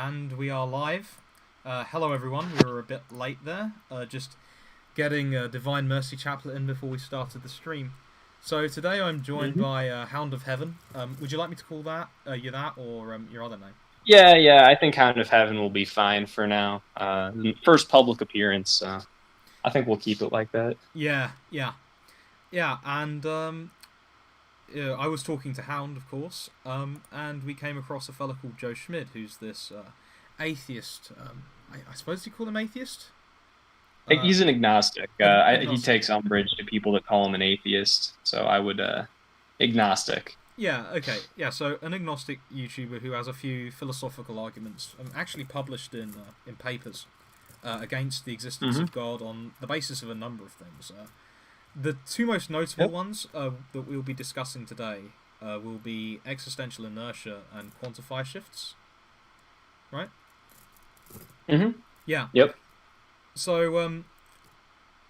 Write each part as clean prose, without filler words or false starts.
And we are live. Hello everyone, we were a bit late there, just getting Divine Mercy Chaplet in before we started the stream. So today I'm joined by Hound of Heaven. Would you like me to call that you that, or your other name? Yeah, I think Hound of Heaven will be fine for now. First public appearance, I think we'll keep it like that. Yeah, and yeah, I was talking to Hound, of course, and we came across a fella called Joe Schmid, who's this atheist. I suppose you call him atheist? He's an agnostic. He Agnostic. takes umbrage to people that call him an atheist, so I would agnostic. Yeah, okay. Yeah, so an agnostic YouTuber who has a few philosophical arguments, actually published in papers against the existence of God on the basis of a number of things. The two most notable ones that we'll be discussing today will be existential inertia and quantify shifts. Right? Yeah. Yep. So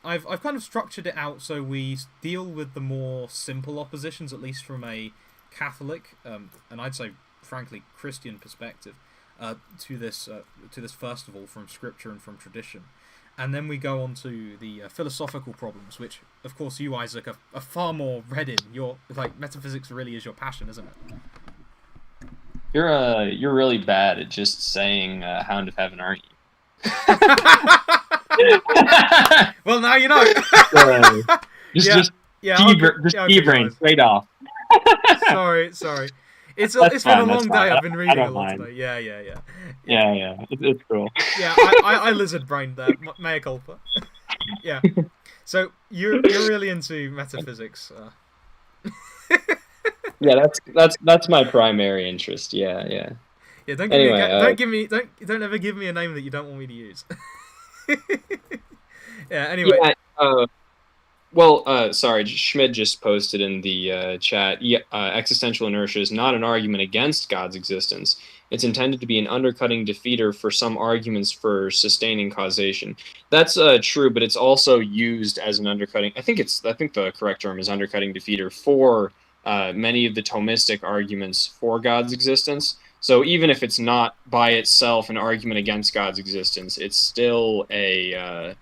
I've kind of structured it out so we deal with the more simple oppositions, at least from a Catholic and I'd say frankly Christian perspective, to this first of all from Scripture and from tradition, and then we go on to the philosophical problems, which of course you, Isaac, are far more read in. Your metaphysics really is your passion, isn't it? You're really bad at just saying Hound of Heaven, aren't you? Well, now you know. Just brain straight off. Sorry. It's been a long day. I've been reading a lot today. Yeah. It's cool. Yeah, I lizard brained there. Mea culpa. Yeah. So you're really into metaphysics. Yeah, that's my primary interest. Yeah. Yeah. Don't ever give me a name that you don't want me to use. Yeah. Anyway. Yeah, sorry, Schmid just posted in the chat, existential inertia is not an argument against God's existence. It's intended to be an undercutting defeater for some arguments for sustaining causation. That's true, but it's also used as an undercutting. I think the correct term is undercutting defeater for many of the Thomistic arguments for God's existence. So even if it's not by itself an argument against God's existence, it's still an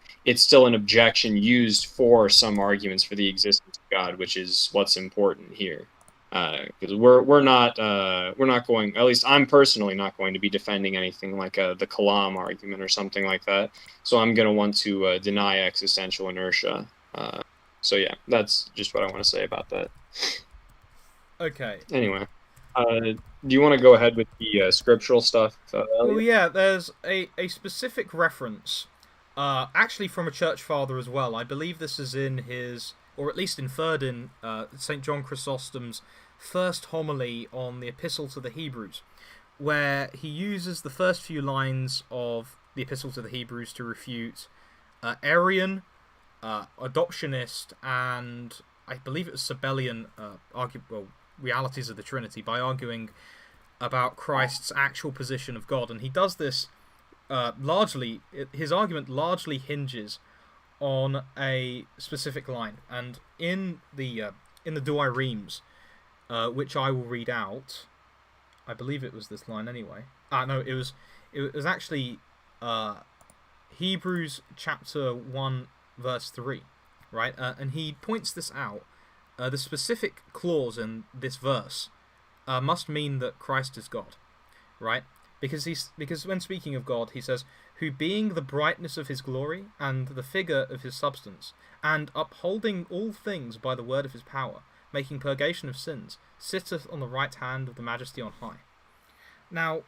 objection used for some arguments for the existence of God, which is what's important here. Because we're not going, at least I'm personally not going to be defending anything like the Kalam argument or something like that. So I'm going to want to deny existential inertia. So yeah, that's just what I want to say about that. Okay. Anyway, do you want to go ahead with the scriptural stuff? Well, yeah, there's a specific reference, actually from a church father as well. I believe this is in his, or at least inferred in, St. John Chrysostom's first homily on the Epistle to the Hebrews, where he uses the first few lines of the Epistle to the Hebrews to refute Arian, adoptionist, and I believe it was Sabellian realities of the Trinity, by arguing about Christ's actual position of God. And he does this largely, his argument largely hinges on a specific line, and in the Douay-Rheims, which I will read out, I believe it was this line anyway. No, it was actually Hebrews chapter 1 verse 3, right? And he points this out. The specific clause in this verse must mean that Christ is God, right? Because when speaking of God, he says, "Who being the brightness of his glory and the figure of his substance, and upholding all things by the word of his power, making purgation of sins, sitteth on the right hand of the Majesty on high." Now,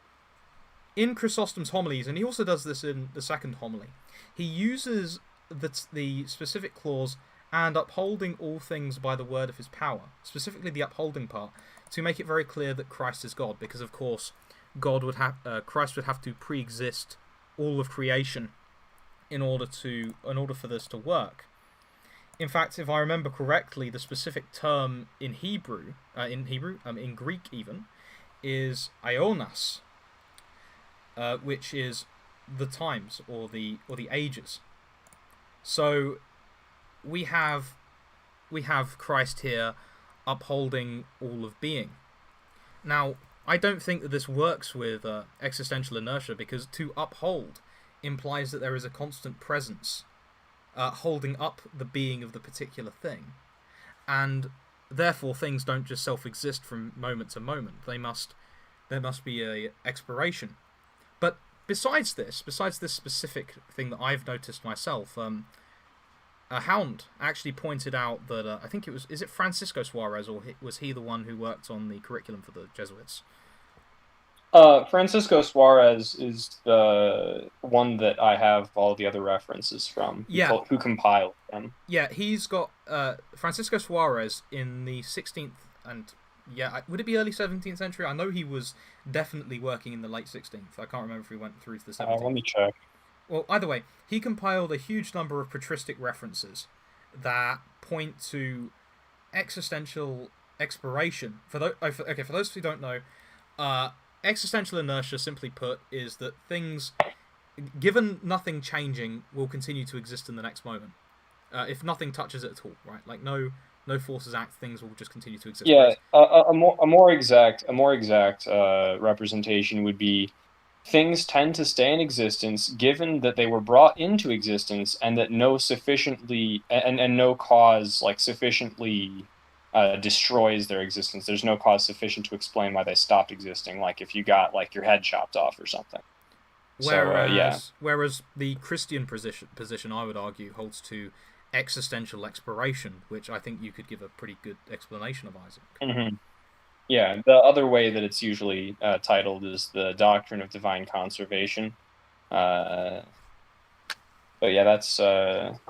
in Chrysostom's homilies, and he also does this in the second homily, he uses the specific clause, "and upholding all things by the word of his power," specifically the upholding part, to make it very clear that Christ is God, because of course Christ would have to pre-exist all of creation in order for this to work. In fact, if I remember correctly, the specific term in in Greek even, is aionas, which is the times or the ages. So we have Christ here upholding all of being. Now, I don't think that this works with existential inertia, because to uphold implies that there is a constant presence holding up the being of the particular thing, and therefore things don't just self-exist from moment to moment. There must be a expiration. But besides this specific thing that I've noticed myself, Hound actually pointed out that I think is it Francisco Suarez, or was he the one who worked on the curriculum for the Jesuits? Francisco Suarez is the one that I have all the other references from. Yeah. Who compiled them. Yeah, he's got Francisco Suarez in the 16th and would it be early 17th century? I know he was definitely working in the late 16th. I can't remember if he went through to the 17th. Let me check. Well, either way, he compiled a huge number of patristic references that point to existential expiration. For those who don't know, existential inertia, simply put, is that things, given nothing changing, will continue to exist in the next moment. If nothing touches it at all, right? Like no forces act, things will just continue to exist. Yeah, a more exact representation would be things tend to stay in existence given that they were brought into existence, and that no cause sufficiently destroys their existence. There's no cause sufficient to explain why they stopped existing, like if you got your head chopped off or something. Whereas the Christian position, I would argue, holds to existential expiration, which I think you could give a pretty good explanation of, Isaac. Mm-hmm. Yeah, the other way that it's usually titled is the doctrine of divine conservation. But yeah, that's just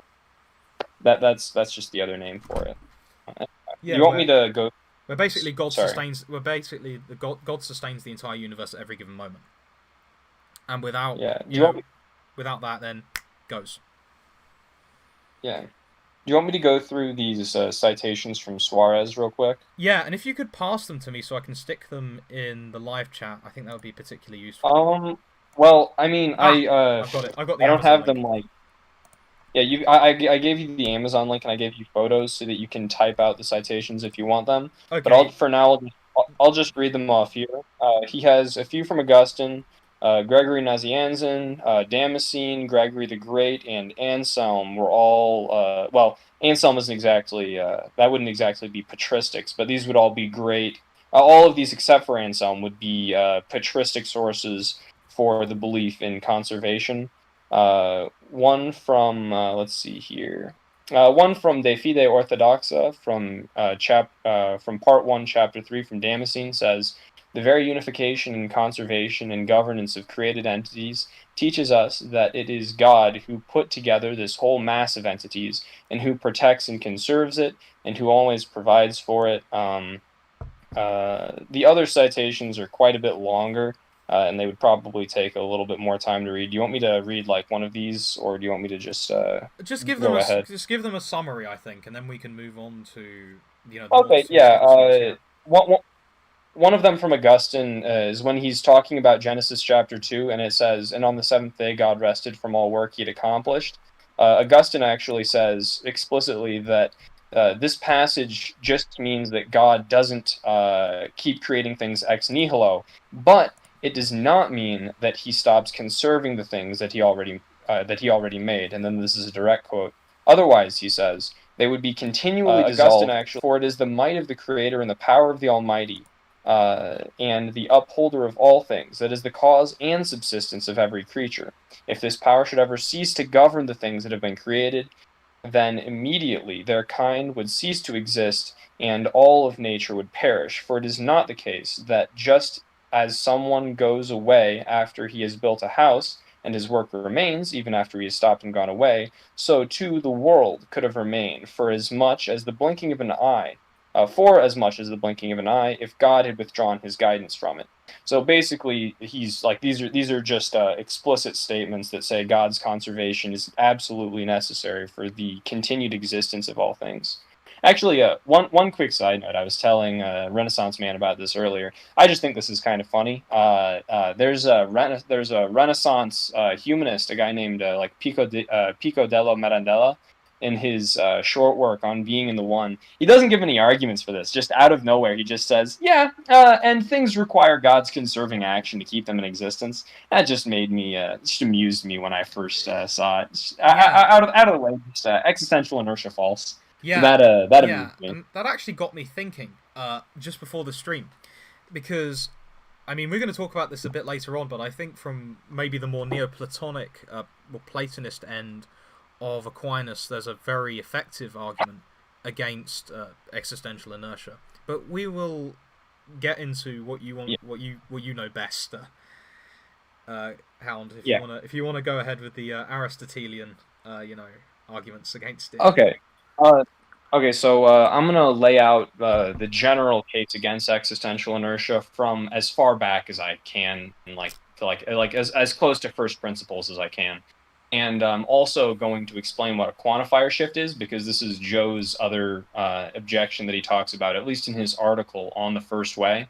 the other name for it. You want me to go? Where basically God sustains the entire universe at every given moment, and without without that, then goes. Yeah. Do you want me to go through these citations from Suarez real quick? Yeah, and if you could pass them to me so I can stick them in the live chat, I think that would be particularly useful. Well, I mean, I've got it. I've got the. I don't have them Yeah, I gave you the Amazon link, and I gave you photos so that you can type out the citations if you want them. Okay. But for now, I'll just read them off here. He has a few from Augustine, Gregory Nazianzen, Damascene, Gregory the Great, and Anselm were all Anselm isn't exactly that wouldn't exactly be patristics, but these would all be great. All of these except for Anselm would be patristic sources for the belief in conservation. One from let's see here. One from De Fide Orthodoxa from Part 1, Chapter 3 from Damascene says, "The very unification and conservation and governance of created entities teaches us that it is God who put together this whole mass of entities, and who protects and conserves it, and who always provides for it." The other citations are quite a bit longer, and they would probably take a little bit more time to read. Do you want me to read one of these, or do you want me to just give them a summary, I think, and then we can move on to Okay, yeah. One of them from Augustine is when he's talking about Genesis chapter 2, and it says, "And on the seventh day God rested from all work he had accomplished." Augustine actually says explicitly that this passage just means that God doesn't keep creating things ex nihilo, but it does not mean that he stops conserving the things that he already made. And then this is a direct quote. "Otherwise," he says, "they would be continually dissolved, for it is the might of the Creator and the power of the Almighty, and the upholder of all things, that is the cause and subsistence of every creature. If this power should ever cease to govern the things that have been created, then immediately their kind would cease to exist, and all of nature would perish. For it is not the case that just as someone goes away after he has built a house, and his work remains even after he has stopped and gone away, so too the world could have remained for as much as the blinking of an eye, if God had withdrawn his guidance from it." So basically, he's like, these are just explicit statements that say God's conservation is absolutely necessary for the continued existence of all things. Actually, one quick side note. I was telling Renaissance Man about this earlier. I just think this is kind of funny. There's a Renaissance humanist, a guy named Pico dello Mirandella, in his short work on Being in the One, he doesn't give any arguments for this. Just out of nowhere, he just says, yeah, and things require God's conserving action to keep them in existence. That just made me, just amused me when I first saw it. Out of the way, just existential inertia false. So that amused me. That actually got me thinking just before the stream, because I mean, we're going to talk about this a bit later on, but I think from maybe the more Neoplatonic, or Platonist end of Aquinas, there's a very effective argument against existential inertia. But we will get into what you want, what you know best, Hound. If you want to go ahead with the Aristotelian, arguments against it. Okay. Okay, so I'm gonna lay out the general case against existential inertia from as far back as I can, and as close to first principles as I can, and I'm also going to explain what a quantifier shift is, because this is Joe's other objection that he talks about, at least in his article on the first way.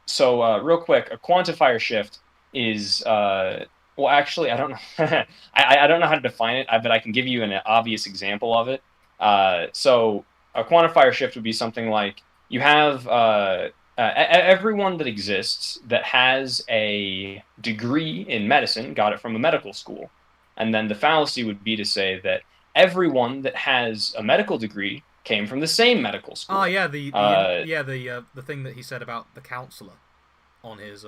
So real quick, a quantifier shift is well, actually, I don't know. I don't know how to define it, but I can give you an obvious example of it. So a quantifier shift would be something like you have everyone that exists that has a degree in medicine got it from a medical school. And then the fallacy would be to say that everyone that has a medical degree came from the same medical school. Oh yeah, the thing that he said about the counselor on his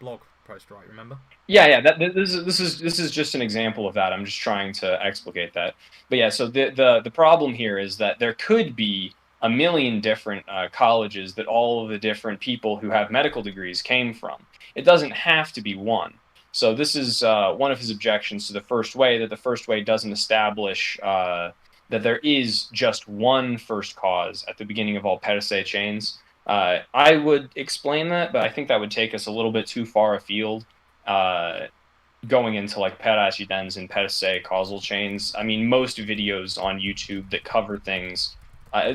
blog post, right? Remember? Yeah. This is just an example of that. I'm just trying to explicate that. But yeah, so the problem here is that there could be a million different colleges that all of the different people who have medical degrees came from. It doesn't have to be one. So this is one of his objections to the first way, that the first way doesn't establish that there is just one first cause at the beginning of all per se chains. I would explain that, but I think that would take us a little bit too far afield, going into like per accidens and per se causal chains. I mean, most videos on YouTube that cover things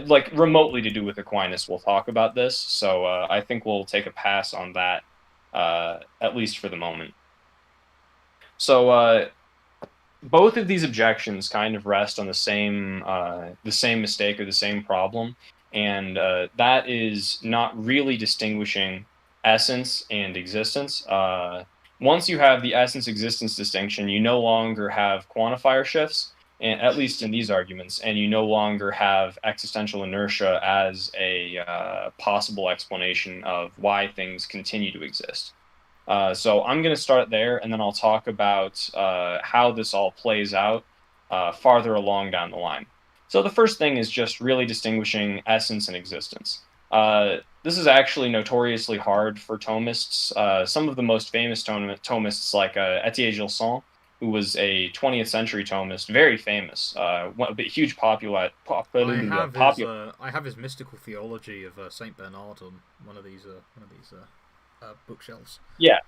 like remotely to do with Aquinas will talk about this, so I think we'll take a pass on that, at least for the moment. So both of these objections kind of rest on the same mistake or the same problem, and that is not really distinguishing essence and existence. Once you have the essence-existence distinction, you no longer have quantifier shifts, and at least in these arguments, and you no longer have existential inertia as a possible explanation of why things continue to exist. So I'm going to start there, and then I'll talk about how this all plays out farther along down the line. So the first thing is just really distinguishing essence and existence. This is actually notoriously hard for Thomists. Some of the most famous Thomists, like Étienne Gilson, who was a 20th century Thomist, very famous, huge popular. I have his mystical theology of Saint Bernard on one of these bookshelves. Yeah,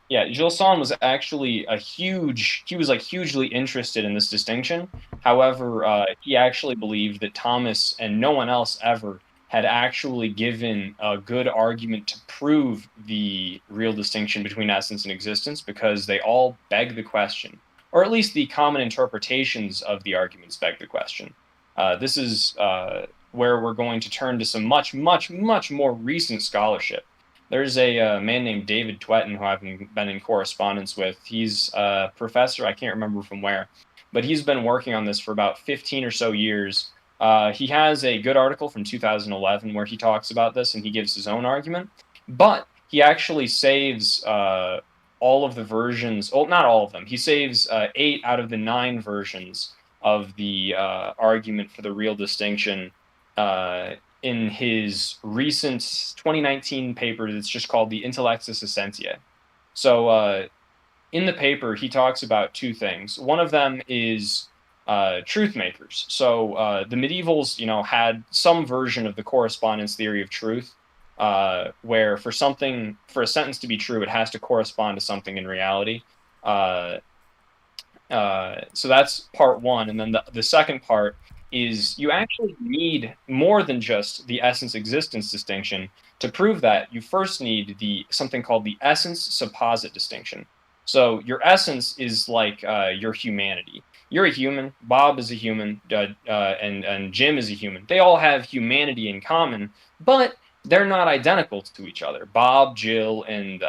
Gilson was actually hugely interested in this distinction. However, he actually believed that Thomas and no one else ever had actually given a good argument to prove the real distinction between essence and existence, because they all beg the question, or at least the common interpretations of the arguments beg the question. This is where we're going to turn to some much more recent scholarship. There's a man named David Twetten who I've been in correspondence with. He's a professor, I can't remember from where, but he's been working on this for about 15 or so years. He has a good article from 2011 where he talks about this and he gives his own argument, but he actually saves all of the versions, well, not all of them. He saves 8 out of the 9 versions of the argument for the real distinction in his recent 2019 paper that's just called the Intellectus Essentiae. So in the paper, he talks about 2 things. One of them is truth makers. So the medievals, had some version of the correspondence theory of truth, where for a sentence to be true, it has to correspond to something in reality. So that's part one. And then the second part is you actually need more than just the essence-existence distinction. To prove that, you first need something called the essence-supposit distinction. So your essence is like your humanity. You're a human. Bob is a human. And Jim is a human. They all have humanity in common, but they're not identical to each other. Bob, Jill, and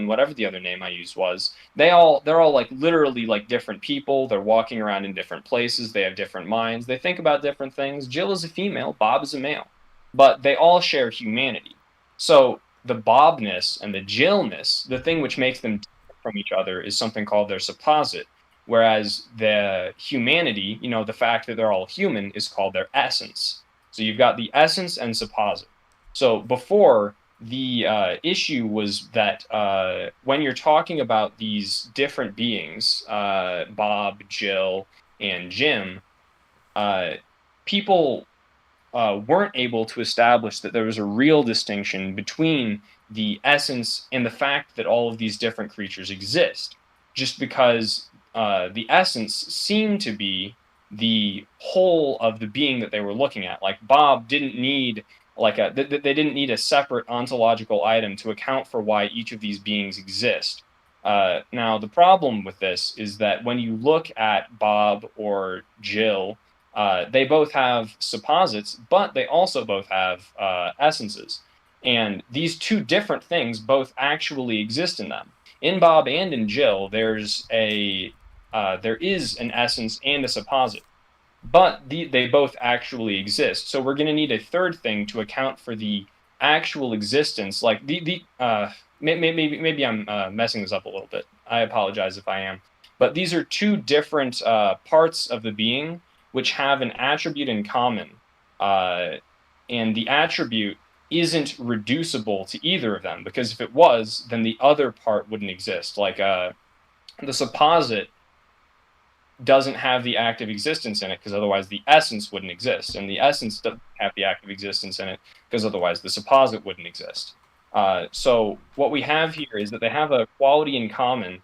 whatever the other name I used was. They're all like literally like different people. They're walking around in different places. They have different minds. They think about different things. Jill is a female. Bob is a male, but they all share humanity. So the Bobness and the Jillness, the thing which makes them different from each other, is something called their supposit. Whereas the humanity, the fact that they're all human, is called their essence. So you've got the essence and supposit. So before, the issue was that when you're talking about these different beings, Bob, Jill, and Jim, people weren't able to establish that there was a real distinction between the essence and the fact that all of these different creatures exist, just because the essence seemed to be the whole of the being that they were looking at. Like Bob didn't need they didn't need a separate ontological item to account for why each of these beings exist. Now, the problem with this is that when you look at Bob or Jill, they both have supposits, but they also both have essences. And these two different things both actually exist in them. In Bob and in Jill, there is an essence and a supposit, but they both actually exist. So we're going to need a third thing to account for the actual existence. Like maybe I'm messing this up a little bit. I apologize if I am. But these are two different parts of the being which have an attribute in common, and the attribute isn't reducible to either of them, because if it was, then the other part wouldn't exist. Like the supposit doesn't have the active existence in it, because otherwise the essence wouldn't exist, and the essence doesn't have the active existence in it, because otherwise the supposit wouldn't exist. So what we have here is that they have a quality in common,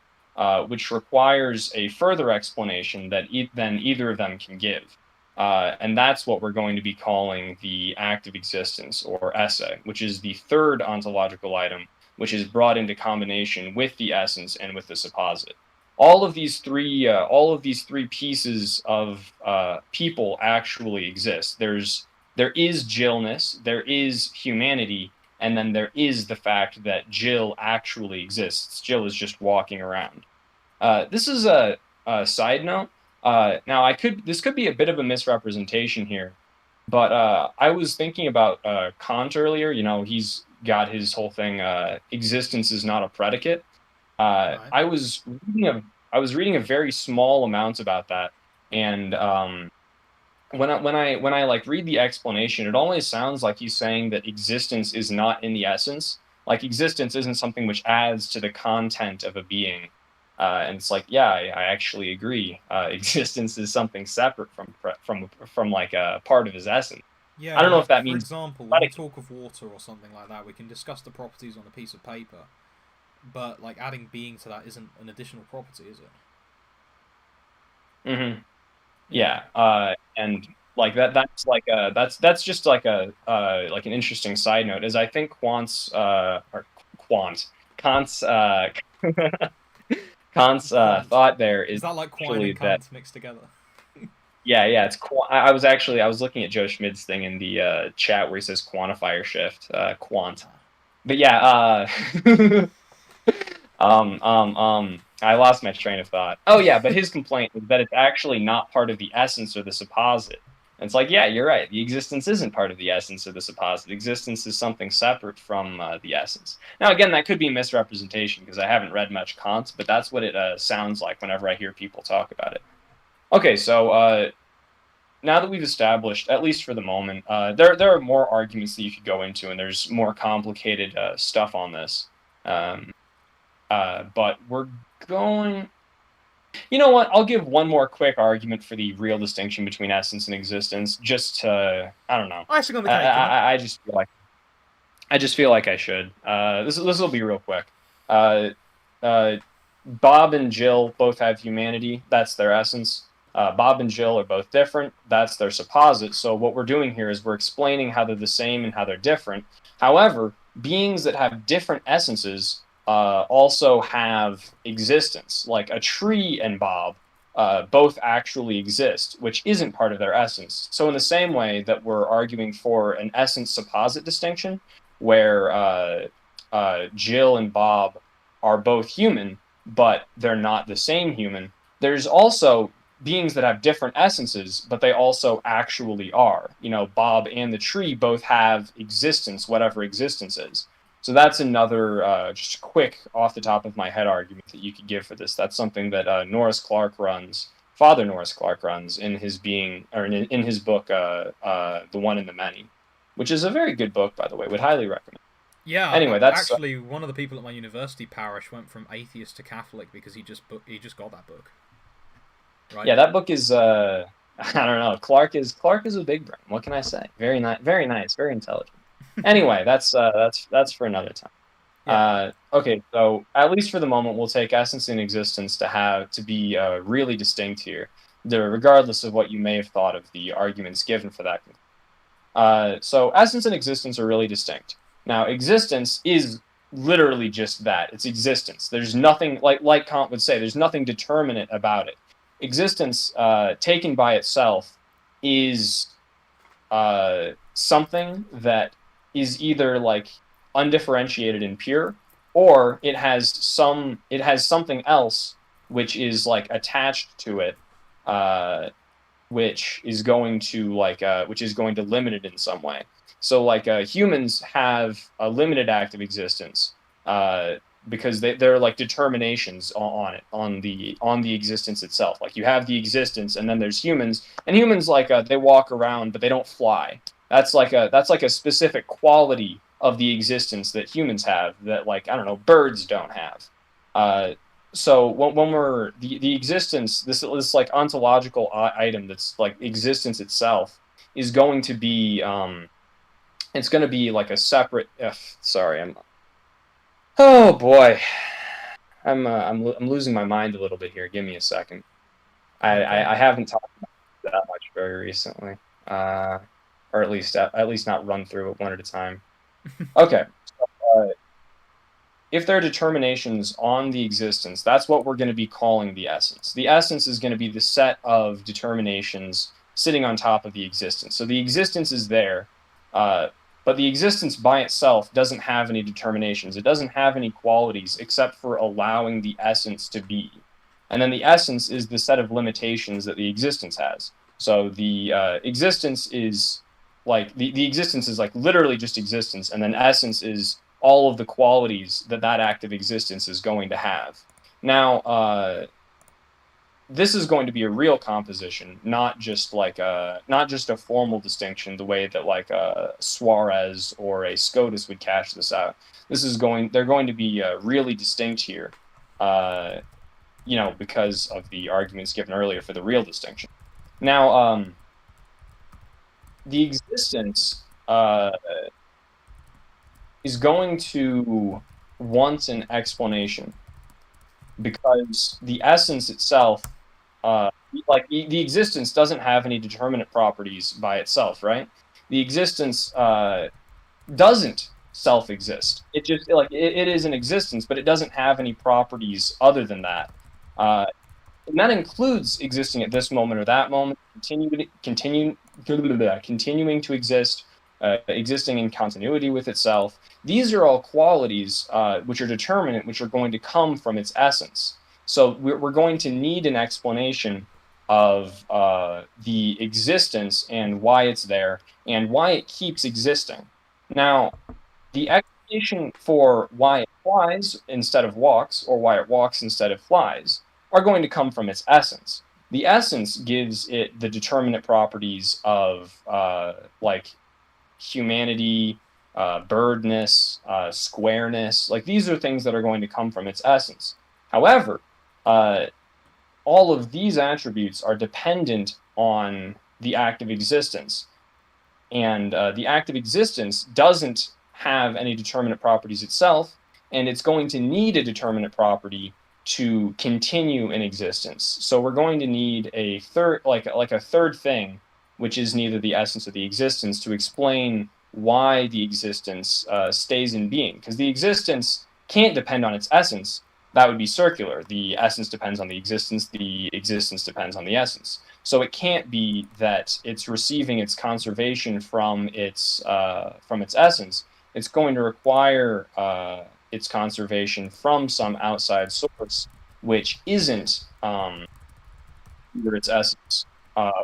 which requires a further explanation than either of them can give. And that's what we're going to be calling the active existence, or esse, which is the third ontological item, which is brought into combination with the essence and with the supposit. All of these three pieces of people actually exist. There is Jillness, there is humanity, and then there is the fact that Jill actually exists. Jill is just walking around. This is a side note. Now, this could be a bit of a misrepresentation here, but I was thinking about Kant earlier. He's got his whole thing, existence is not a predicate. Right. I was reading a very small amount about that, and when I like read the explanation, it always sounds like he's saying that existence is not in the essence. Like existence isn't something which adds to the content of a being. And it's like, yeah, I actually agree. Existence is something separate from like a part of his essence. Yeah, I don't know like, if that for means. example, when we talk of water or something like that, we can discuss the properties on a piece of paper, but like adding being to that isn't an additional property, is it? Mm-hmm. Yeah, and like that's just like like an interesting side note. Is I think Kant's Kant's thought there Is is that like Quine actually and that. Kant mixed together? Yeah, it's I was looking at Joe Schmid's thing in the chat where he says quantifier shift, quant. But yeah, I lost my train of thought. Oh yeah, but his complaint is that it's actually not part of the essence or the supposit. And it's like, yeah, you're right. The existence isn't part of the essence or the supposit. Existence is something separate from the essence. Now, again, that could be a misrepresentation because I haven't read much Kant, but that's what it sounds like whenever I hear people talk about it. Okay, so now that we've established, at least for the moment, there are more arguments that you could go into, and there's more complicated stuff on this. But we're going. You know what? I'll give one more quick argument for the real distinction between essence and existence. Just to, I don't know. Icing on the cake. I just feel like I should. This will be real quick. Bob and Jill both have humanity. That's their essence. Bob and Jill are both different. That's their supposit. So what we're doing here is we're explaining how they're the same and how they're different. However, beings that have different essences also have existence. Like a tree and Bob both actually exist, which isn't part of their essence. So in the same way that we're arguing for an essence-supposit distinction, where Jill and Bob are both human, but they're not the same human, there's also beings that have different essences, but they also actually are. You know, Bob and the tree both have existence, whatever existence is. So that's another just quick off the top of my head argument that you could give for this. That's something that Norris Clark runs, Father Norris Clark runs in his in his book, The One and the Many, which is a very good book, by the way. Would highly recommend. Yeah, Anyway, that's actually one of the people at my university parish went from atheist to Catholic because he just got that book. Right? Yeah, that book is I don't know. Clark is a big brain. What can I say? Very nice, very intelligent. Anyway, that's for another time. Yeah. Okay, so at least for the moment, we'll take essence and existence to be really distinct here, regardless of what you may have thought of the arguments given for that. So essence and existence are really distinct. Now, existence is literally just that. It's existence. There's nothing, like Kant would say, there's nothing determinate about it. Existence, taken by itself, is something that is either like undifferentiated and pure, or it has something else which is like attached to it, which is going to limit it in some way. So like humans have a limited active existence because they're like determinations on the existence itself. Like you have the existence, and then there's humans, and humans like they walk around, but they don't fly. That's like a specific quality of the existence that humans have that, like, I don't know, birds don't have. So when we're the existence, this like ontological item that's like existence itself is going to be it's going to be like a separate. Oh boy, I'm losing my mind a little bit here. Give me a second. I haven't talked about that much very recently, or at least not run through it one at a time. Okay. So, if there are determinations on the existence, that's what we're going to be calling the essence. The essence is going to be the set of determinations sitting on top of the existence. So the existence is there, but the existence by itself doesn't have any determinations. It doesn't have any qualities except for allowing the essence to be. And then the essence is the set of limitations that the existence has. So the existence is like the existence is like literally just existence, and then essence is all of the qualities that active existence is going to have. Now, this is going to be a real composition, not just a formal distinction, the way that like Suarez or a Scotus would cash this out. They're going to be really distinct here, because of the arguments given earlier for the real distinction. Now, the existence is going to want an explanation, because the essence itself, the existence doesn't have any determinate properties by itself, right? The existence doesn't self-exist. It just it is an existence, but it doesn't have any properties other than that. And that includes existing at this moment or that moment, continuing to exist, existing in continuity with itself. These are all qualities which are determinate, which are going to come from its essence. So we're going to need an explanation of the existence and why it's there and why it keeps existing. Now, the explanation for why it flies instead of walks, or why it walks instead of flies, are going to come from its essence. The essence gives it the determinate properties of like humanity, birdness, squareness. Like, these are things that are going to come from its essence. However, all of these attributes are dependent on the active existence. And the active existence doesn't have any determinate properties itself, and it's going to need a determinate property to continue in existence. So we're going to need a third, like a third thing, which is neither the essence or the existence, to explain why the existence stays in being. Because the existence can't depend on its essence, that would be circular. The essence depends on the existence depends on the essence. So it can't be that it's receiving its conservation from its essence. It's going to require its conservation from some outside source, which isn't either its essence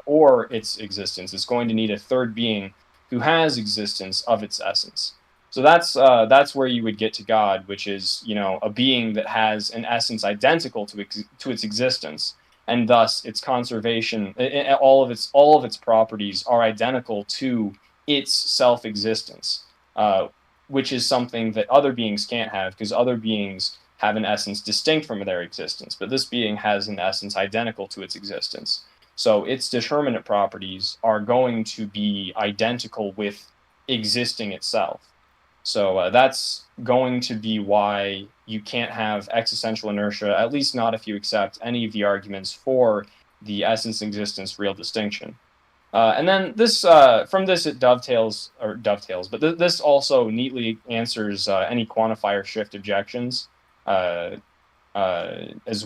or its existence. It's going to need a third being who has existence of its essence. So that's where you would get to God, which is, you know, a being that has an essence identical to its existence, and thus its conservation, all of its properties are identical to its self-existence, which is something that other beings can't have, because other beings have an essence distinct from their existence, but this being has an essence identical to its existence. So its determinate properties are going to be identical with existing itself. So that's going to be why you can't have existential inertia, at least not if you accept any of the arguments for the essence-existence real distinction. And then this, from this, it dovetails, but this also neatly answers any quantifier shift objections as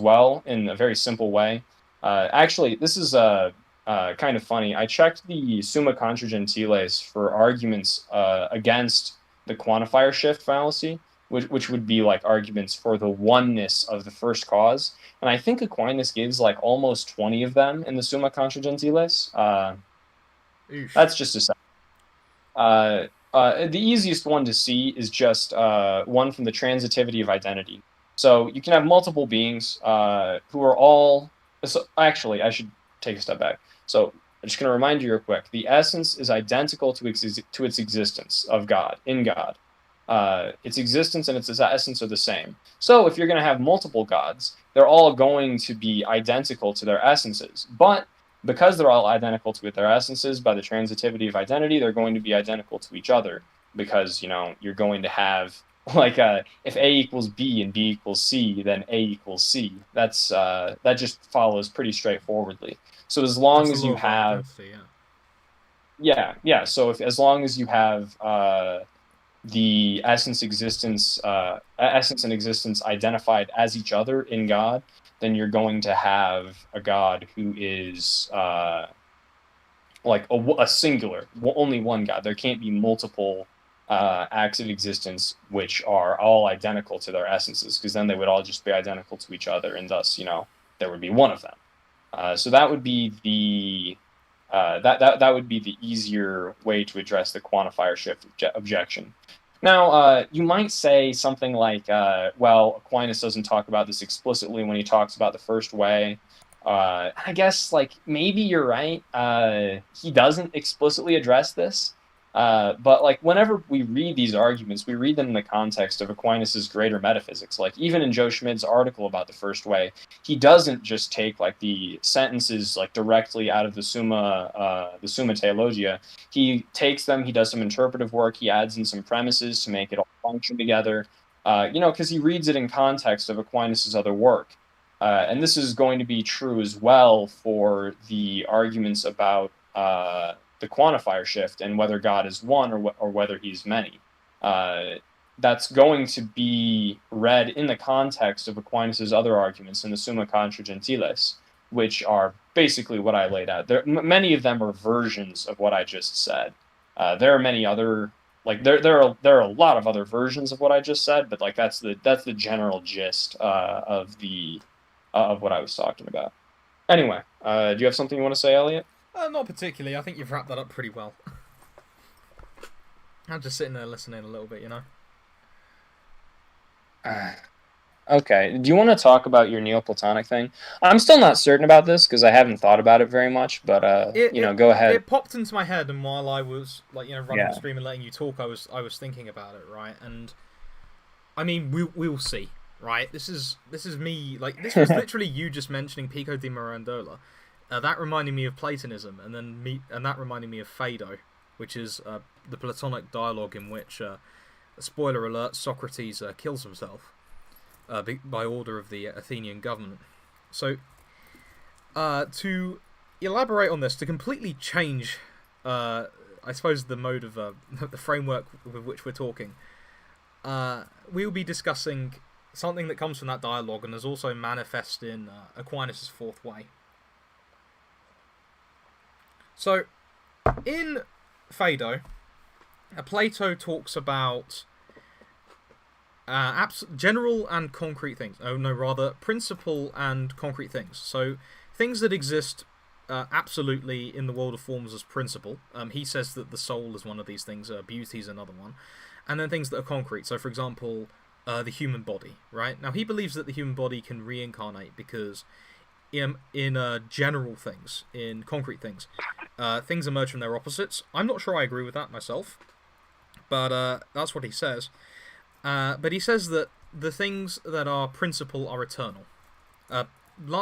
well in a very simple way. Actually, this is kind of funny. I checked the Summa Contra Gentiles for arguments against the quantifier shift fallacy, which would be like arguments for the oneness of the first cause. And I think Aquinas gives like almost 20 of them in the Summa Contra Gentiles. That's just a second. The easiest one to see is just one from the transitivity of identity. So you can have multiple beings who are all... So actually, I should take a step back. So I'm just going to remind you real quick. The essence is identical to its existence of God, in God. Its existence and its essence are the same. So if you're going to have multiple gods, they're all going to be identical to their essences. But because they're all identical to their essences by the transitivity of identity, they're going to be identical to each other, because, you know, you're going to have, like, if A equals B and B equals C, then A equals C. That's that just follows pretty straightforwardly. So as long as you have, yeah. So as long as you have the essence and existence identified as each other in God, then you're going to have a God who is like a singular, only one God. There can't be multiple acts of existence which are all identical to their essences, because then they would all just be identical to each other, and thus, you know, there would be one of them. So that would be the that would be the easier way to address the quantifier shift objection. Now, you might say something like, well, Aquinas doesn't talk about this explicitly when he talks about the first way. I guess, like, maybe you're right. He doesn't explicitly address this. But, like, whenever we read these arguments, we read them in the context of Aquinas' greater metaphysics. Like, even in Joe Schmid's article about the first way, he doesn't just take, like, the sentences, like, directly out of the Summa Theologia. He takes them, he does some interpretive work, he adds in some premises to make it all function together, you know, because he reads it in context of Aquinas' other work. And this is going to be true as well for the arguments about the quantifier shift and whether God is one or whether he's many. That's going to be read in the context of Aquinas' other arguments in the Summa Contra Gentiles, which are basically what I laid out. Many of them are versions of what I just said. There are many other, like, there are a lot of other versions of what I just said, but, like, that's the general gist of what I was talking about. Anyway, do you have something you want to say, Elliot? Not particularly. I think you've wrapped that up pretty well. I'm just sitting there listening a little bit, you know. Okay. Do you want to talk about your Neoplatonic thing? I'm still not certain about this because I haven't thought about it very much. But go ahead. It popped into my head, and while I was, like, you know, running the stream and letting you talk, I was thinking about it, right? And I mean, we'll see, right? This is me, like, this was literally you just mentioning Pico di Mirandola. That reminded me of Platonism, and that reminded me of Phaedo, which is the Platonic dialogue in which, spoiler alert, Socrates kills himself by order of the Athenian government. So, to elaborate on this, to completely change, I suppose, the mode of the framework with which we're talking, we will be discussing something that comes from that dialogue and is also manifest in Aquinas' Fourth Way. So, in Phaedo, Plato talks about general and concrete things. Oh, no, rather, principal and concrete things. So, things that exist absolutely in the world of forms as principle. He says that the soul is one of these things, beauty is another one. And then things that are concrete. So, for example, the human body, right? Now, he believes that the human body can reincarnate because in general things, in concrete things, things emerge from their opposites. I'm not sure I agree with that myself, but that's what he says. But he says that the things that are principle are eternal.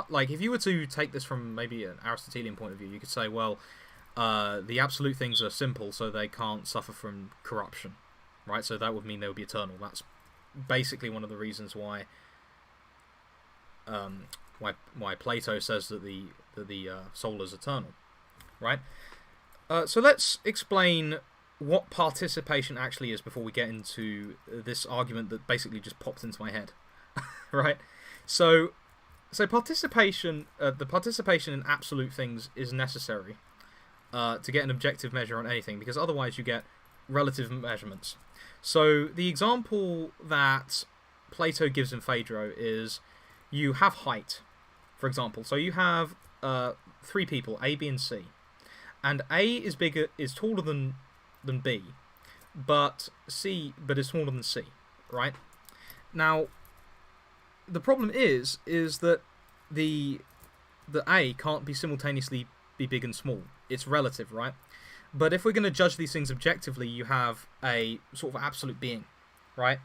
Like, if you were to take this from maybe an Aristotelian point of view, you could say, well, the absolute things are simple, so they can't suffer from corruption, right? So that would mean they would be eternal. That's basically one of the reasons why Plato says that the soul is eternal, right? So let's explain what participation actually is before we get into this argument that basically just popped into my head, right? So participation, the participation in absolute things is necessary to get an objective measure on anything, because otherwise you get relative measurements. So the example that Plato gives in Phaedro is you have height, for example. So you have 3 people, A, B, and C, and A is taller than B, but is smaller than C, right? Now, the problem is that the A can't be simultaneously be big and small. It's relative, right? But if we're going to judge these things objectively, you have a sort of absolute being, right?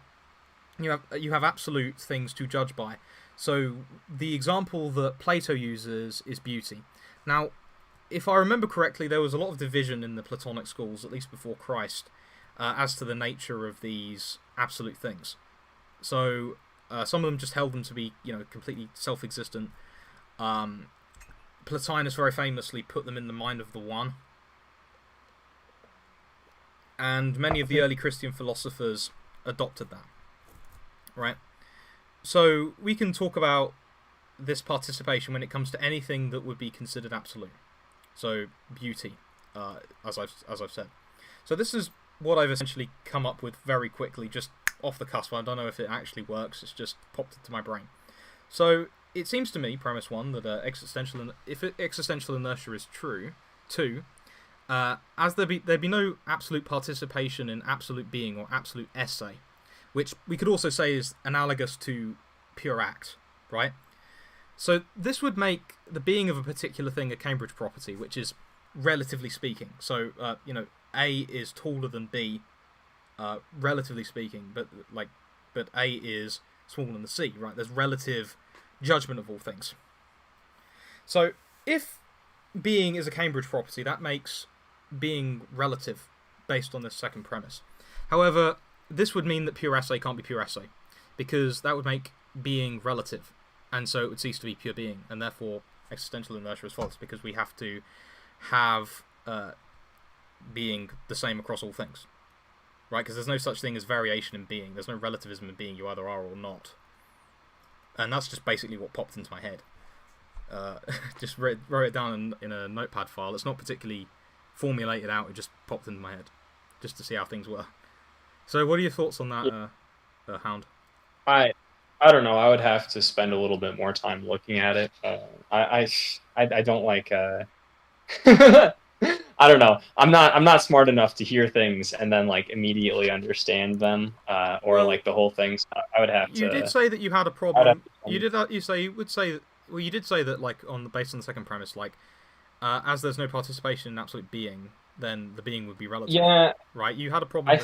You have absolute things to judge by. So the example that Plato uses is beauty. Now, if I remember correctly, there was a lot of division in the Platonic schools, at least before Christ, as to the nature of these absolute things. So some of them just held them to be, completely self-existent. Plotinus very famously put them in the mind of the One. And many of the early Christian philosophers adopted that, right? So we can talk about this participation when it comes to anything that would be considered absolute. So beauty, as I've said. So this is what I've essentially come up with very quickly, just off the cusp. I don't know if it actually works. It's just popped into my brain. So it seems to me, premise 1, that if existential inertia is true, 2, as there'd be no absolute participation in absolute being or absolute esse, which we could also say is analogous to pure act, right? So this would make the being of a particular thing a Cambridge property, which is relatively speaking. So A is taller than B, relatively speaking, but A is smaller than the C, right? There's relative judgment of all things. So if being is a Cambridge property, that makes being relative based on this second premise. However, this would mean that pure esse can't be pure esse, because that would make being relative, and so it would cease to be pure being, and therefore existential inertia is false, because we have to have being the same across all things, right? Because there's no such thing as variation in being. There's no relativism in being. You either are or not. And that's just basically what popped into my head. Just wrote it down in a notepad file. It's not particularly formulated out. It just popped into my head, just to see how things were. So what are your thoughts on that, Hound? I don't know. I would have to spend a little bit more time looking at it. I don't like. I don't know. I'm not smart enough to hear things and then immediately understand them, or the whole thing. So I would have to. You did say that you had a problem. You did that. You would say. Well, you did say that based on the second premise, as there's no participation in absolute being, then the being would be relative. Yeah. Right. You had a problem. I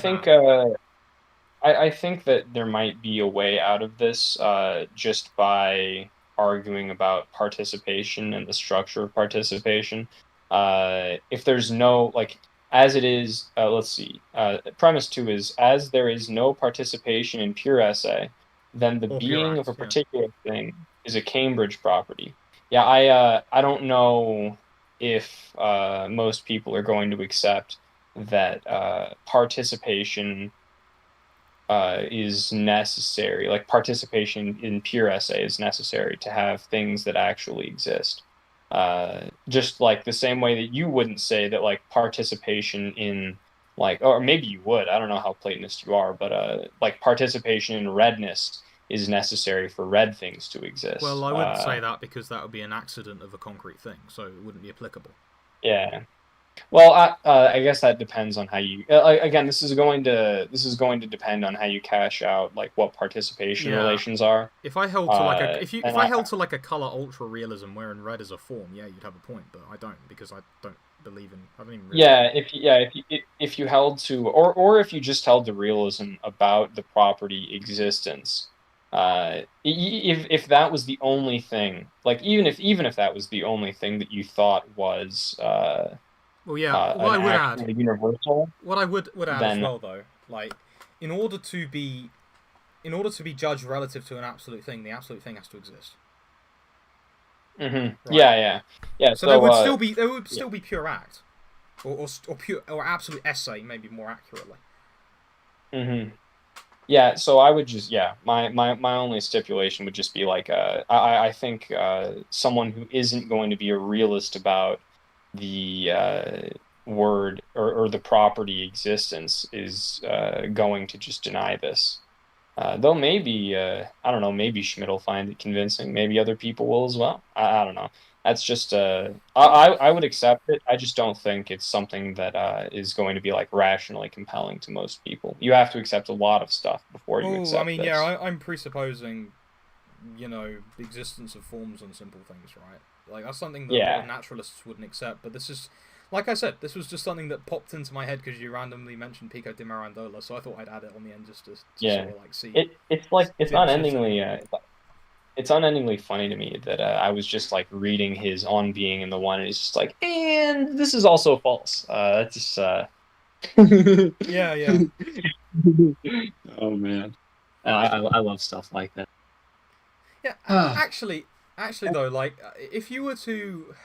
think that there might be a way out of this, just by arguing about participation and the structure of participation. If there's no, as it is, let's see, premise 2 is, as there is no participation in pure esse, then the being of a particular thing is a Cambridge property. Yeah, I don't know if most people are going to accept that participation is necessary. Like participation in pure essay is necessary to have things that actually exist. Just like the same way that you wouldn't say that like participation in like, or maybe you would, I don't know how Platonist you are, but like participation in redness is necessary for red things to exist. Well, I wouldn't say that because that would be an accident of a concrete thing, so it wouldn't be applicable. Yeah. Well, I guess that depends on how you. Again, this is going to depend on how you cash out like what participation Yeah. relations are. If I held to like a if And I held to like a color ultra realism wherein red is a form, yeah, you'd have a point, but I don't because I don't believe in. I don't even really. if you held to, or if you just held to realism about the property existence, if that was the only thing, like even if that was the only thing that you thought was Well, yeah. What an I would add, actual universal, what I would add as then well though, like in order to be judged relative to an absolute thing, the absolute thing has to exist, mhm. right? Yeah. So there So would still be yeah. pure act, or pure or absolute essay, maybe more accurately. Hmm. Yeah, so I would just my only stipulation would just be like I think someone who isn't going to be a realist about the word or the property existence is going to just deny this. Though maybe I don't know, maybe Schmidt will find it convincing. Maybe other people will as well. I don't know. That's just I would accept it. I just don't think it's something that is going to be like rationally compelling to most people. You have to accept a lot of stuff before you Well, I accept mean, yeah, this. I'm presupposing, the existence of forms and simple things, right? Like that's something that a lot of Yeah. naturalists wouldn't accept. But this is, like I said, this was just something that popped into my head because you randomly mentioned Pico di Mirandola, so I thought I'd add it on the end just to Yeah. sort of like It's like see the shifts in it. it's unendingly funny to me that I was just like reading his On Being in the One, and it's just like, and this is also false. It's just Yeah, yeah, Oh man, I love stuff like that. yeah. Actually, though, like if you were to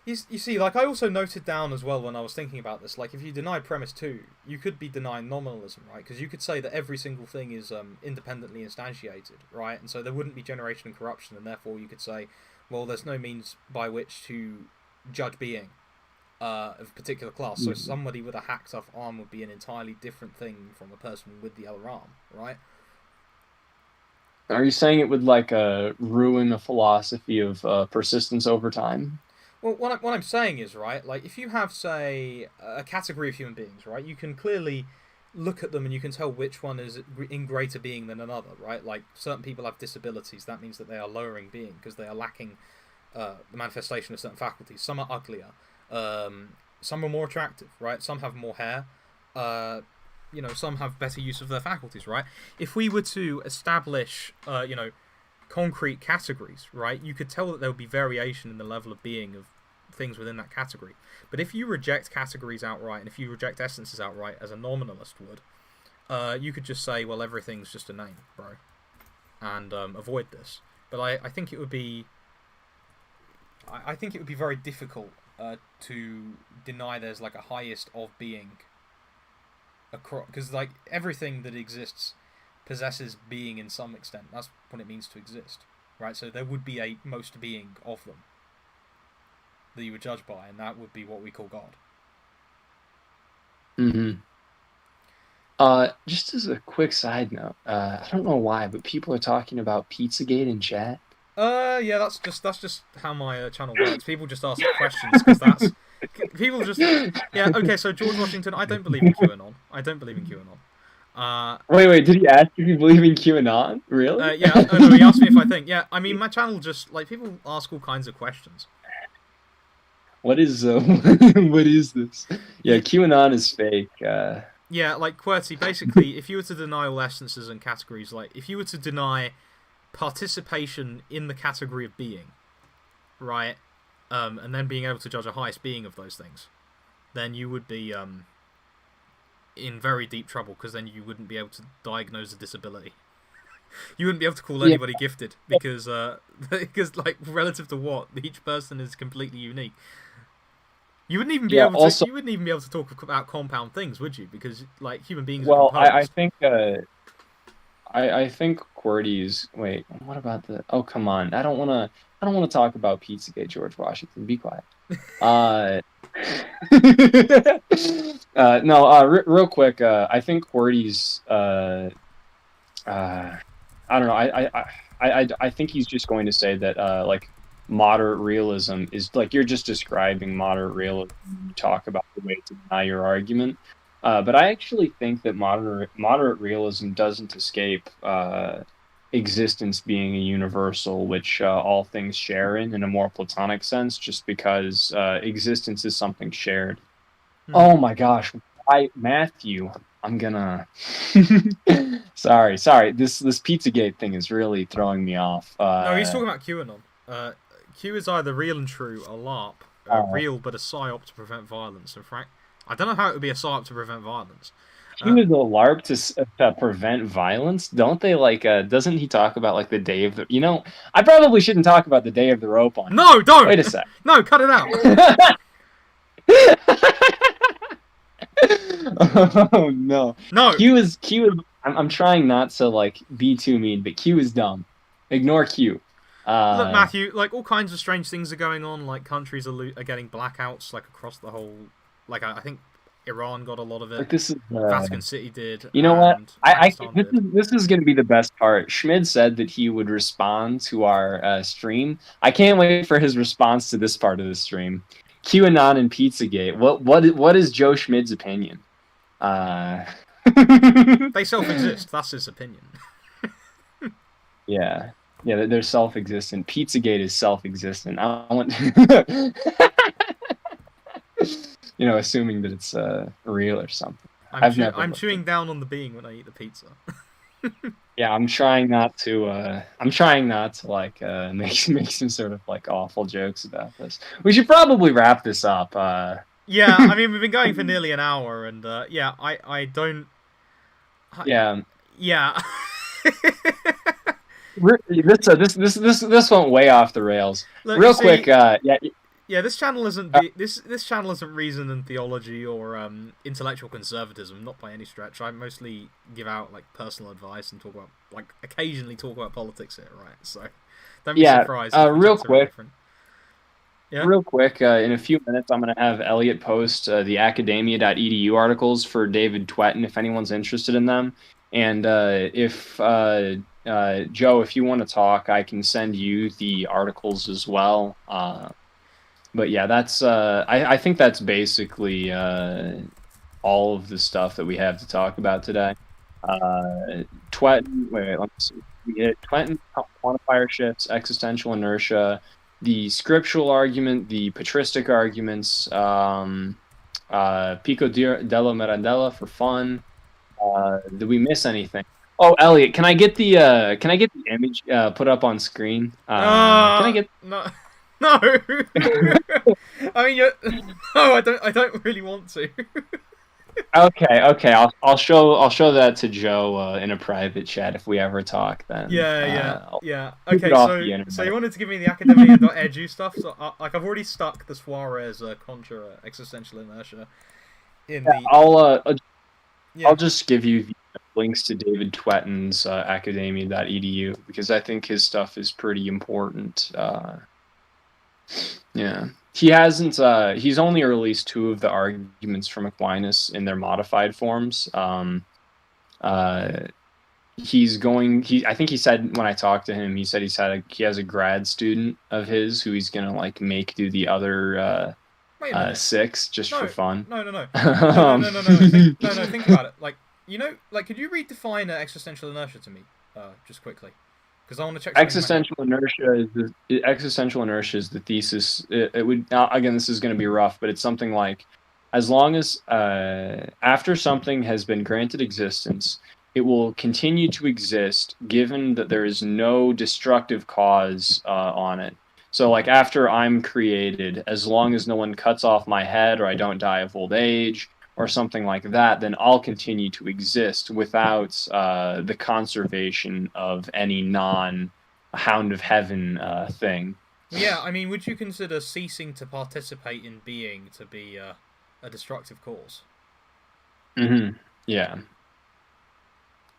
you see, like I also noted down as well when I was thinking about this, like if you deny premise two, you could be denying nominalism, right? Because you could say that every single thing is independently instantiated, right? And so there wouldn't be generation and corruption, and therefore you could say, well, there's no means by which to judge being of a particular class. So Mhm. somebody with a hacked off arm would be an entirely different thing from a person with the other arm, right? Are you saying it would like ruin the philosophy of persistence over time? Well, what I'm saying is, right, like, if you have, say, a category of human beings, right, you can clearly look at them and you can tell which one is in greater being than another, right? Like, certain people have disabilities. That means that they are lowering being because they are lacking the manifestation of certain faculties. Some are uglier. Some are more attractive, right? Some have more hair. Some have better use of their faculties, right? If we were to establish, concrete categories, right, you could tell that there would be variation in the level of being of things within that category. But if you reject categories outright, and if you reject essences outright, as a nominalist would, you could just say, well, everything's just a name, bro, and avoid this. But I think it would be, I think it would be very difficult to deny there's like a highest of being across, because like everything that exists possesses being in some extent. That's what it means to exist, right? So there would be a most being of them that you would judge by, and that would be what we call God. Hmm. Just as a quick side note, I don't know why, but people are talking about Pizzagate in chat. Yeah, that's just how my channel works. People just ask questions because that's people just yeah. Okay, so George Washington, I don't believe in QAnon. I don't believe in QAnon. Wait, did he ask if you believe in QAnon? Really? Yeah. Oh no, he asked me if I think. Yeah, I mean my channel just like people ask all kinds of questions. What is what is this? Yeah, Yeah, QAnon is fake. yeah, like QWERTY. Basically, if you were to deny all essences and categories, like if you were to deny participation in the category of being, right, and then being able to judge a highest being of those things, then you would be in very deep trouble because then you wouldn't be able to diagnose a disability. You wouldn't be able to call Yeah, anybody gifted because like relative to what each person is completely unique. You wouldn't even be Yeah. able to. Also, You wouldn't even be able to talk about compound things, would you? Because like human beings are well, I composed. think I think QWERTY's. Wait, what about the? Oh, come on! I don't want to talk about Pizzagate, George Washington. Be quiet. Uh, no. Real quick. I think QWERTY's. Uh, I don't know. I think he's just going to say that like moderate realism is like you're just describing moderate realism when you talk about the way to deny your argument. But I actually think that moderate realism doesn't escape existence being a universal, which all things share in a more Platonic sense, just because existence is something shared. Hmm. Oh my gosh, Matthew, I'm gonna. Sorry. This Pizzagate thing is really throwing me off. No, he's talking about QAnon. Q is either real and true, a LARP, Uh, real but a psyop to prevent violence. In fact, I don't know how it would be a psyop to prevent violence. he was a LARP to prevent violence. Don't they like? Doesn't he talk about like the day of the? You know, I probably shouldn't talk about the day of the rope on. No, don't. Wait a sec. No, cut it out. Oh no. No. Q is. I'm trying not to like be too mean, but Q is dumb. Ignore Q. Look, Matthew, like all kinds of strange things are going on. Like countries are getting blackouts like across the whole. Like I think Iran got a lot of it. Like this is. Vatican City did. You know what? And I Pakistan this is going to be the best part. Schmid said that he would respond to our stream. I can't wait for his response to this part of the stream. QAnon and Pizzagate. What is Joe Schmid's opinion? They self-exist. That's his opinion. Yeah, they're self-existent. Pizzagate is self-existent. I want, assuming that it's real or something. I'm chewing down on the being when I eat the pizza. Yeah, I'm trying not to. I'm trying not to like make some sort of like awful jokes about this. We should probably wrap this up. Yeah, I mean we've been going for nearly an hour, and yeah, I don't. Yeah. Yeah. This went way off the rails. Look, Real quick, yeah. Yeah, this channel isn't this channel isn't reason and theology or intellectual conservatism, not by any stretch. I mostly give out like personal advice and occasionally talk about politics here, right? So don't be surprised. Real quick. Yeah? Real quick, in a few minutes, I'm going to have Elliot post the Academia.edu articles for David Twetten, if anyone's interested in them. And if Joe, if you want to talk, I can send you the articles as well. But yeah, that's I think that's basically all of the stuff that we have to talk about today. Twetten, let me see. We hit Twetten, quantifier shifts, existential inertia, the scriptural argument, the patristic arguments, Pico della Mirandella for fun. Did we miss anything? Oh, Elliot, can I get the image put up on screen? Can I get no? I mean, no, I don't really want to. Okay. I'll show that to Joe in a private chat if we ever talk. Then Yeah. Okay, so you wanted to give me the Academia.edu stuff. So I've already stuck the Suarez contra existential inertia in the. I'll just give you the links to David Twetten's Academia.edu because I think his stuff is pretty important. Yeah. He hasn't. He's only released 2 of the arguments from Aquinas in their modified forms. I think he said when I talked to him, he said he has a grad student of his who he's gonna like make do the other 6 just for fun. No. No. Think about it. Could you redefine existential inertia to me, just quickly? Because I want to check. Existential inertia is the thesis. It would again. This is going to be rough, but it's something like, as long as after something has been granted existence, it will continue to exist, given that there is no destructive cause on it. So, like after I'm created, as long as no one cuts off my head or I don't die of old age or something like that, then I'll continue to exist without the conservation of any non-Hound of Heaven thing. Yeah, I mean, would you consider ceasing to participate in being to be a destructive cause? Yeah.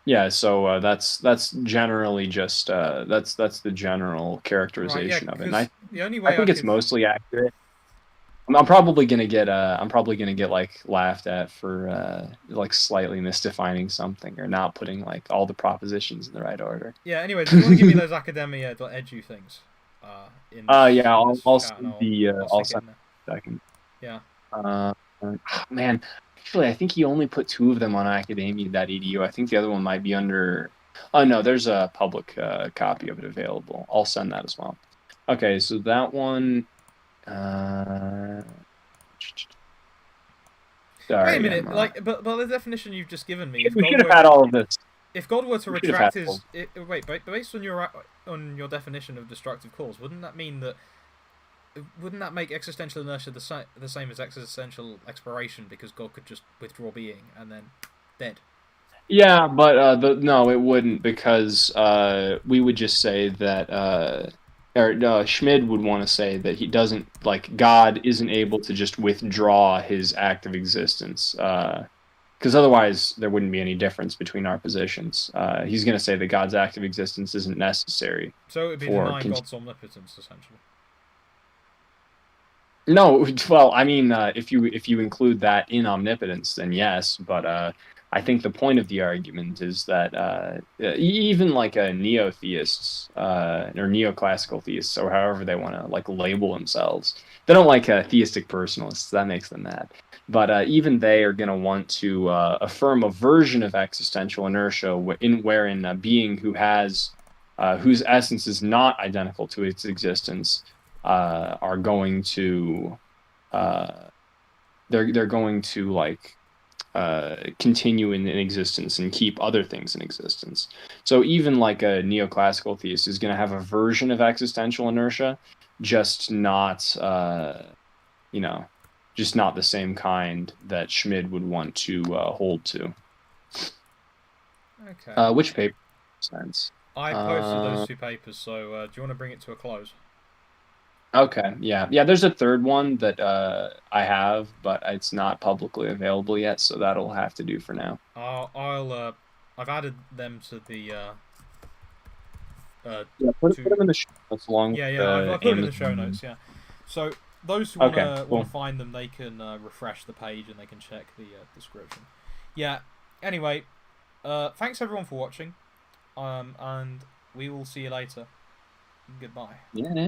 Yeah, so that's generally just that's the general Right, yeah, characterization of it. And because the only I way I think it's could... mostly accurate. I'm probably gonna get like laughed at for like slightly misdefining something or not putting like all the propositions in the right order. Yeah, anyway, did you want to give me those academia.edu things Yeah, in this I'll chat, and send the I'll I'll stick it send in there. it in a second. Yeah. Man, actually, I think he only put two of them on academia.edu. I think the other one might be under. Oh no, there's a public copy of it available. I'll send that as well. Okay, so that one. Uh, Wait a sorry, minute, like, but the definition you've just given me, we should have had all of this. if God were to We should have had retract all. his, wait, but based on your definition of destructive cause, wouldn't that mean that... Wouldn't that make existential inertia the same as existential exploration, because God could just withdraw being and then dead? Yeah, but no, it wouldn't, because we would just say that or Schmid would want to say that he doesn't, like, God isn't able to just withdraw his act of existence, because otherwise there wouldn't be any difference between our positions. He's going to say that God's act of existence isn't necessary So it would be for denying God's omnipotence, essentially. No, well, I mean, if you include that in omnipotence, then yes. But I think the point of the argument is that even like a neo-theists or neoclassical theists, or however they want to like label themselves, they don't like theistic personalists. That makes them mad. But even they are going to want to affirm a version of existential inertia wherein a being who has whose essence is not identical to its existence are going to they're going to like continue in existence and keep other things in existence. So even like a neoclassical theist is going to have a version of existential inertia, just not you know, just not the same kind that Schmid would want to hold to. Okay. Which paper makes sense? I posted those two papers, so do you want to bring it to a close? Okay, yeah. There's a third one that I have, but it's not publicly available yet, so that'll have to do for now. I've added them to the Yeah, put them in the show notes along with yeah, I've put them in the show Amazon. notes. Yeah, so those who Okay, wanna cool. find them, they can refresh the page and they can check the description. Yeah. Anyway, thanks everyone for watching, and we will see you later. Goodbye. Yeah.